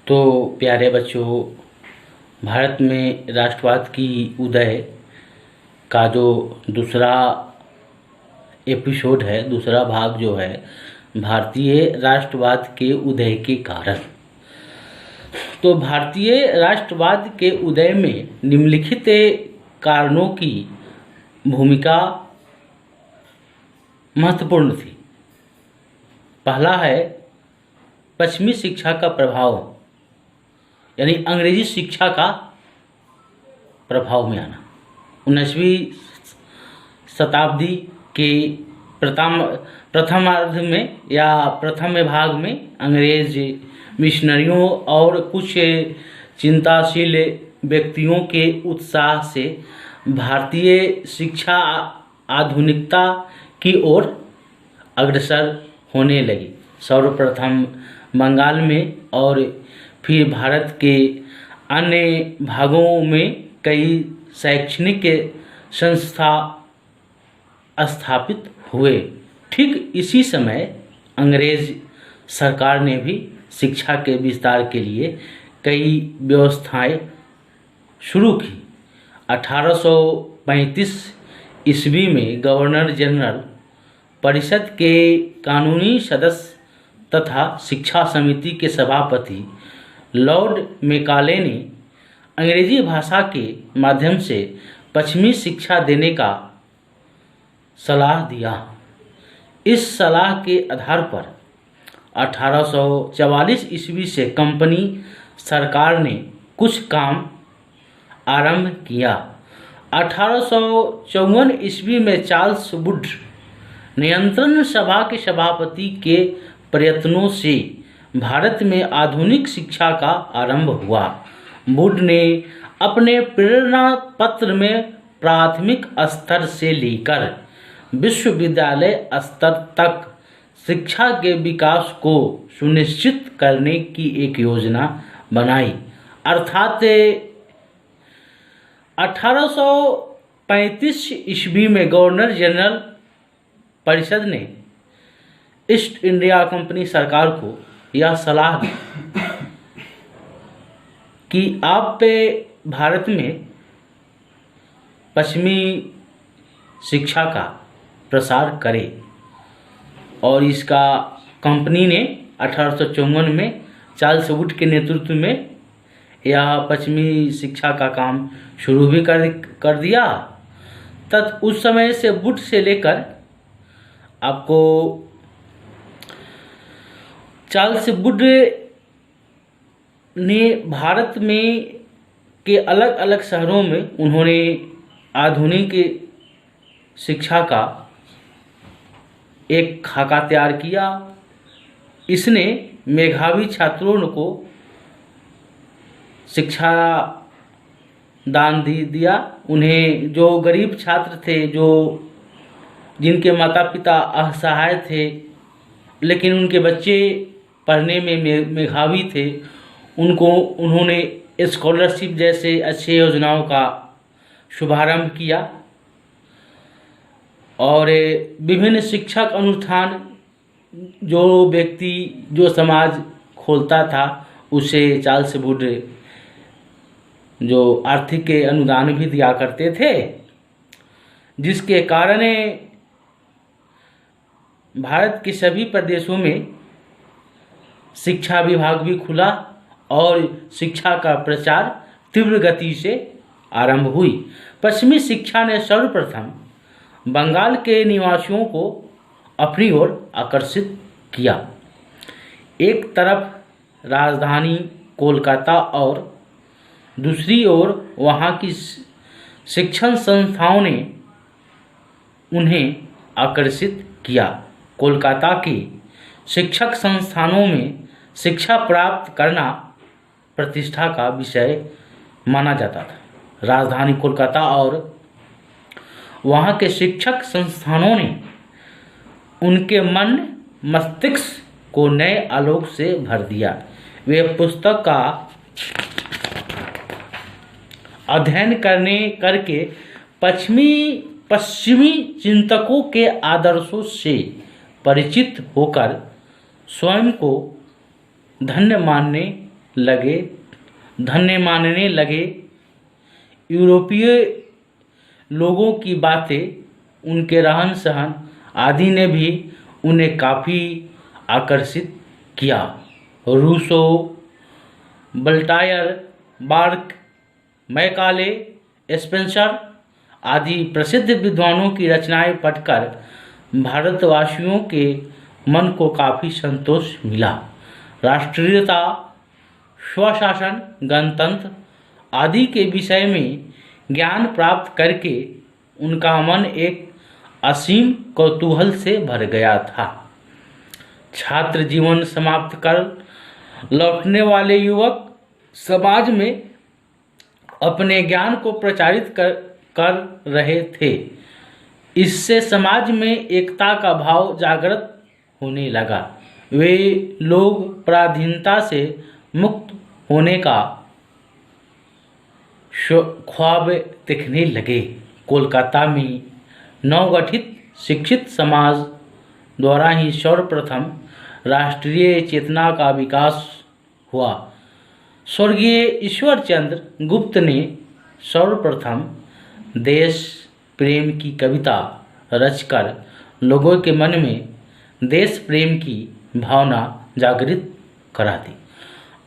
तो प्यारे बच्चों, भारत में राष्ट्रवाद की उदय का जो दूसरा एपिसोड है, दूसरा भाग जो है भारतीय राष्ट्रवाद के उदय के कारण। तो भारतीय राष्ट्रवाद के उदय में निम्नलिखित कारणों की भूमिका महत्वपूर्ण थी। पहला है पश्चिमी शिक्षा का प्रभाव, यानी अंग्रेजी शिक्षा का प्रभाव में आना। 19वीं शताब्दी के प्रथमार्ध में या प्रथम भाग में अंग्रेज मिशनरियों और कुछ चिंताशील व्यक्तियों के उत्साह से भारतीय शिक्षा आधुनिकता की ओर अग्रसर होने लगी। सर्वप्रथम बंगाल में और फिर भारत के अन्य भागों में कई शैक्षणिक संस्था स्थापित हुए। ठीक इसी समय अंग्रेज सरकार ने भी शिक्षा के विस्तार के लिए कई व्यवस्थाएं शुरू की। 1835 ईस्वी में गवर्नर जनरल परिषद के कानूनी सदस्य तथा शिक्षा समिति के सभापति लॉर्ड मेकाले ने अंग्रेजी भाषा के माध्यम से पश्चिमी शिक्षा देने का सलाह दिया। इस सलाह के आधार पर 1844 ईस्वी से कंपनी सरकार ने कुछ काम आरंभ किया। 1854 ईस्वी में चार्ल्स वुड नियंत्रण सभा के सभापति के प्रयत्नों से भारत में आधुनिक शिक्षा का आरंभ हुआ। वुड ने अपने प्रेरणा पत्र में प्राथमिक स्तर से लेकर विश्वविद्यालय स्तर तक शिक्षा के विकास को सुनिश्चित करने की एक योजना बनाई। अर्थात 1835 ईस्वी में गवर्नर जनरल परिषद ने ईस्ट इंडिया कंपनी सरकार को यह सलाह दी कि आप भारत में पश्चिमी शिक्षा का प्रसार करें, और इसका कंपनी ने 1854 में चार्ल्स वुड के नेतृत्व में यह पश्चिमी शिक्षा का काम शुरू भी कर दिया। उस समय से वुड से लेकर आपको चार्ल्स वुड ने भारत में के अलग अलग शहरों में उन्होंने आधुनिक शिक्षा का एक खाका तैयार किया। इसने मेधावी छात्रों को शिक्षा दान दिया। उन्हें जो गरीब छात्र थे, जिनके माता पिता असहाय थे लेकिन उनके बच्चे पढ़ने में मेधावी थे, उन्होंने स्कॉलरशिप जैसे अच्छे योजनाओं का शुभारंभ किया। और विभिन्न शिक्षक अनुष्ठान जो समाज खोलता था, उसे चार्ल्स वुड जो आर्थिक अनुदान भी दिया करते थे, जिसके कारण भारत के सभी प्रदेशों में शिक्षा विभाग भी खुला और शिक्षा का प्रचार तीव्र गति से आरंभ हुई। पश्चिमी शिक्षा ने सर्वप्रथम बंगाल के निवासियों को अपनी ओर आकर्षित किया। एक तरफ राजधानी कोलकाता और दूसरी ओर वहाँ की शिक्षण संस्थाओं ने उन्हें आकर्षित किया। कोलकाता के शिक्षक संस्थानों में शिक्षा प्राप्त करना प्रतिष्ठा का विषय माना जाता था। राजधानी कोलकाता और वहाँ के शिक्षक संस्थानों ने उनके मन मस्तिष्क को नए आलोक से भर दिया। वे पुस्तक का अध्ययन करके पश्चिमी चिंतकों के आदर्शों से परिचित होकर स्वयं को धन्य मानने लगे, धन्य मानने लगे। यूरोपीय लोगों की बातें, उनके रहन सहन आदि ने भी उन्हें काफ़ी आकर्षित किया। Rousseau, Voltaire, Burke, Macaulay, Spencer आदि प्रसिद्ध विद्वानों की रचनाएं पढ़कर भारतवासियों के मन को काफ़ी संतोष मिला। राष्ट्रीयता, स्वशासन, गणतंत्र आदि के विषय में ज्ञान प्राप्त करके उनका मन एक असीम कौतूहल से भर गया था। छात्र जीवन समाप्त कर लौटने वाले युवक समाज में अपने ज्ञान को प्रचारित कर रहे थे। इससे समाज में एकता का भाव जागृत होने लगा। वे लोग पराधीनता से मुक्त होने का ख्वाब देखने लगे। कोलकाता में नवगठित शिक्षित समाज द्वारा ही सर्वप्रथम राष्ट्रीय चेतना का विकास हुआ। स्वर्गीय ईश्वरचंद्र गुप्त ने सर्वप्रथम देश प्रेम की कविता रचकर लोगों के मन में देश प्रेम की भावना जागृत करा दी।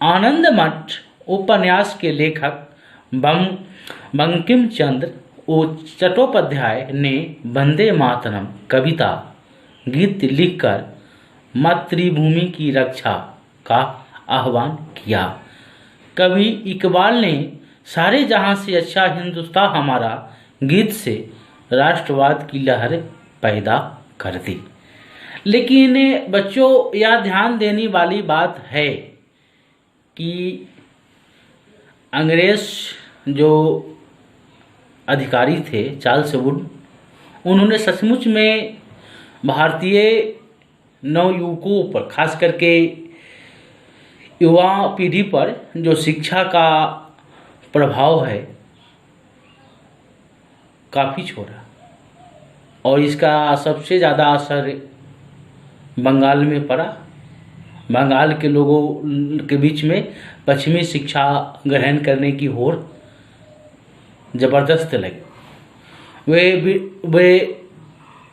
आनंद मठ उपन्यास के लेखक बंकिम चंद्र चट्टोपाध्याय ने वंदे मातरम कविता गीत लिखकर मातृभूमि की रक्षा का आह्वान किया। कवि इकबाल ने सारे जहां से अच्छा हिंदुस्तान हमारा गीत से राष्ट्रवाद की लहर पैदा कर दी। लेकिन बच्चों, यह ध्यान देने वाली बात है कि अंग्रेज जो अधिकारी थे चार्ल्स वुड, उन्होंने सचमुच में भारतीय नवयुवकों पर, खास करके युवा पीढ़ी पर जो शिक्षा का प्रभाव है काफ़ी छोड़ा, और इसका सबसे ज़्यादा असर बंगाल में पड़ा। बंगाल के लोगों के बीच में पश्चिमी शिक्षा ग्रहण करने की होड़ ज़बरदस्त लगी। वे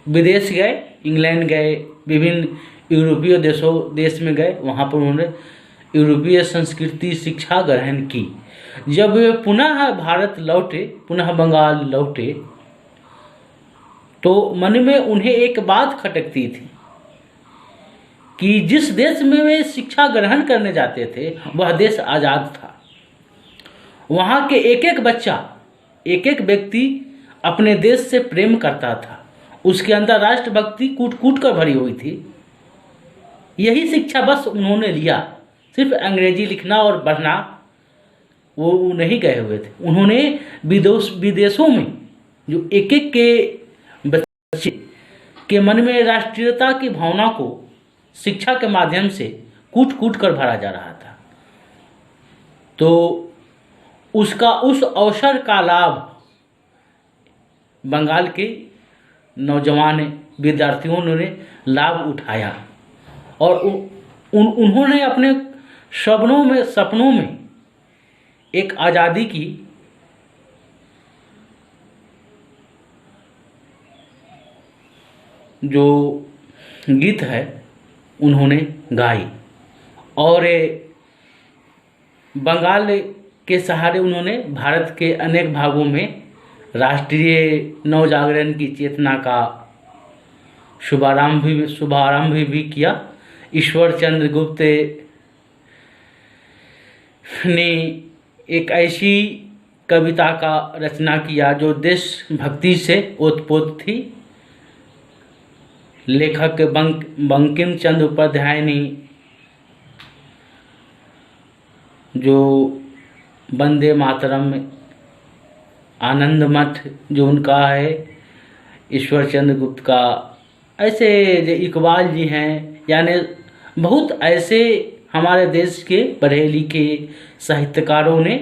विदेश गए, इंग्लैंड गए, विभिन्न यूरोपीय देश में गए। वहाँ पर उन्होंने यूरोपीय संस्कृति शिक्षा ग्रहण की। जब वे पुनः भारत लौटे, पुनः बंगाल लौटे, तो मन में उन्हें एक बात खटकती थी कि जिस देश में वे शिक्षा ग्रहण करने जाते थे वह देश आज़ाद था। वहाँ के एक एक बच्चा, एक एक व्यक्ति अपने देश से प्रेम करता था। उसके अंदर राष्ट्रभक्ति कूट कूट कर भरी हुई थी। यही शिक्षा बस उन्होंने लिया। सिर्फ अंग्रेजी लिखना और पढ़ना वो नहीं गए हुए थे। उन्होंने विदेशों में जो एक एक के बच्चे के मन में राष्ट्रीयता की भावना को शिक्षा के माध्यम से कूट कूट कर भरा जा रहा था, तो उस अवसर का लाभ बंगाल के नौजवान विद्यार्थियों ने लाभ उठाया और उन्होंने अपने सपनों में एक आज़ादी की जो गीत है उन्होंने गाई, और बंगाल के सहारे उन्होंने भारत के अनेक भागों में राष्ट्रीय नवजागरण की चेतना का शुभारंभ भी किया। ईश्वरचंद्र गुप्त ने एक ऐसी कविता का रचना किया जो देशभक्ति से ओतप्रोत थी। लेखक बंकिम चंद्र उपाध्याय ने जो वंदे मातरम, आनंद मठ जो उनका है, ईश्वरचंद्र गुप्त का, ऐसे जो इकबाल जी हैं, यानी बहुत ऐसे हमारे देश के पढ़े लिखे साहित्यकारों ने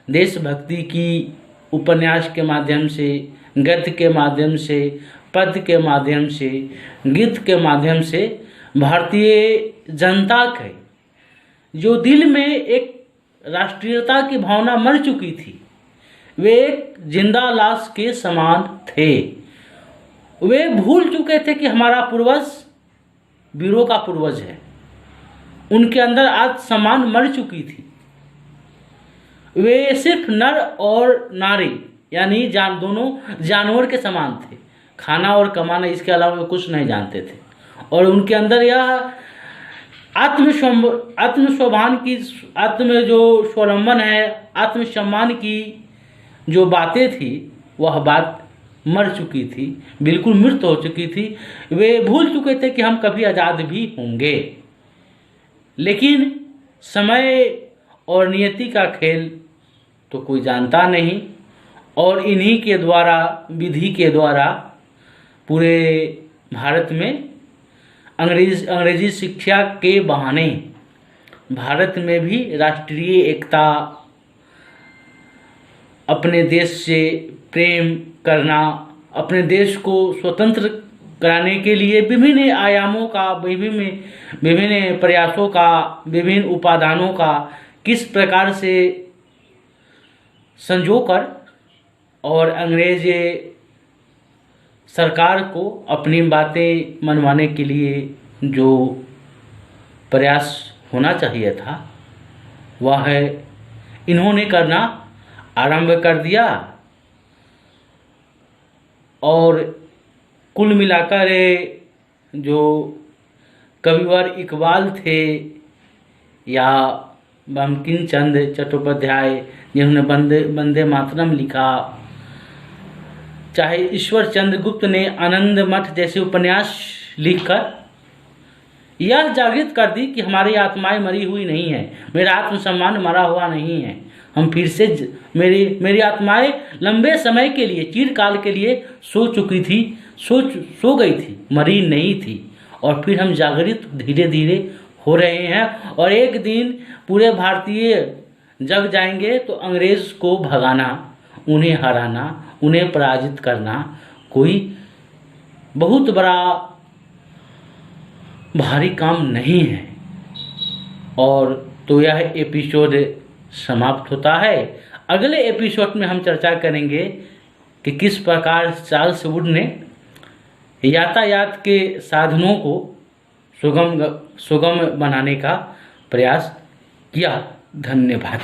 देशभक्ति की उपन्यास के माध्यम से, गद्य के माध्यम से, पद्य के माध्यम से, गीत के माध्यम से भारतीय जनता के जो दिल में एक राष्ट्रीयता की भावना मर चुकी थी, वे एक जिंदा लाश के समान थे। वे भूल चुके थे कि हमारा पूर्वज वीरों का पूर्वज है। उनके अंदर आत्मसम्मान मर चुकी थी। वे सिर्फ नर और नारी यानी दोनों जानवर के समान थे। खाना और कमाना, इसके अलावा वे कुछ नहीं जानते थे। और उनके अंदर यह आत्मस्वाभिमान की, आत्म जो स्वावलंबन है, आत्मसम्मान की जो बातें थी, वह बात मर चुकी थी, बिल्कुल मृत हो चुकी थी। वे भूल चुके थे कि हम कभी आज़ाद भी होंगे। लेकिन समय और नियति का खेल तो कोई जानता नहीं, और इन्हीं के द्वारा, विधि के द्वारा पूरे भारत में अंग्रेजी शिक्षा के बहाने भारत में भी राष्ट्रीय एकता, अपने देश से प्रेम करना, अपने देश को स्वतंत्र कराने के लिए विभिन्न आयामों का, विभिन्न प्रयासों का, विभिन्न उपादानों का किस प्रकार से संजोकर और अंग्रेज सरकार को अपनी बातें मनवाने के लिए जो प्रयास होना चाहिए था, वह है इन्होंने करना आरंभ कर दिया। और कुल मिलाकर जो कविवर इकबाल थे या बंकिम चंद्र चट्टोपाध्याय जिन्होंने वंदे मातरम लिखा, चाहे ईश्वर चंद्र गुप्त ने आनंद मठ जैसे उपन्यास लिखकर यह जागृत कर दी कि हमारी आत्माएं मरी हुई नहीं है, मेरा आत्मसम्मान मरा हुआ नहीं है। हम फिर से मेरी आत्माएं लंबे समय के लिए, चिरकाल के लिए सो चुकी थी, सो गई थी, मरी नहीं थी। और फिर हम जागृत धीरे धीरे हो रहे हैं, और एक दिन पूरे भारतीय जग जाएंगे तो अंग्रेज को भगाना, उन्हें हराना, उन्हें पराजित करना कोई बहुत बड़ा भारी काम नहीं है। और तो यह एपिसोड समाप्त होता है। अगले एपिसोड में हम चर्चा करेंगे कि किस प्रकार चार्ल्स वुड ने यातायात के साधनों को सुगम बनाने का प्रयास किया। धन्यवाद।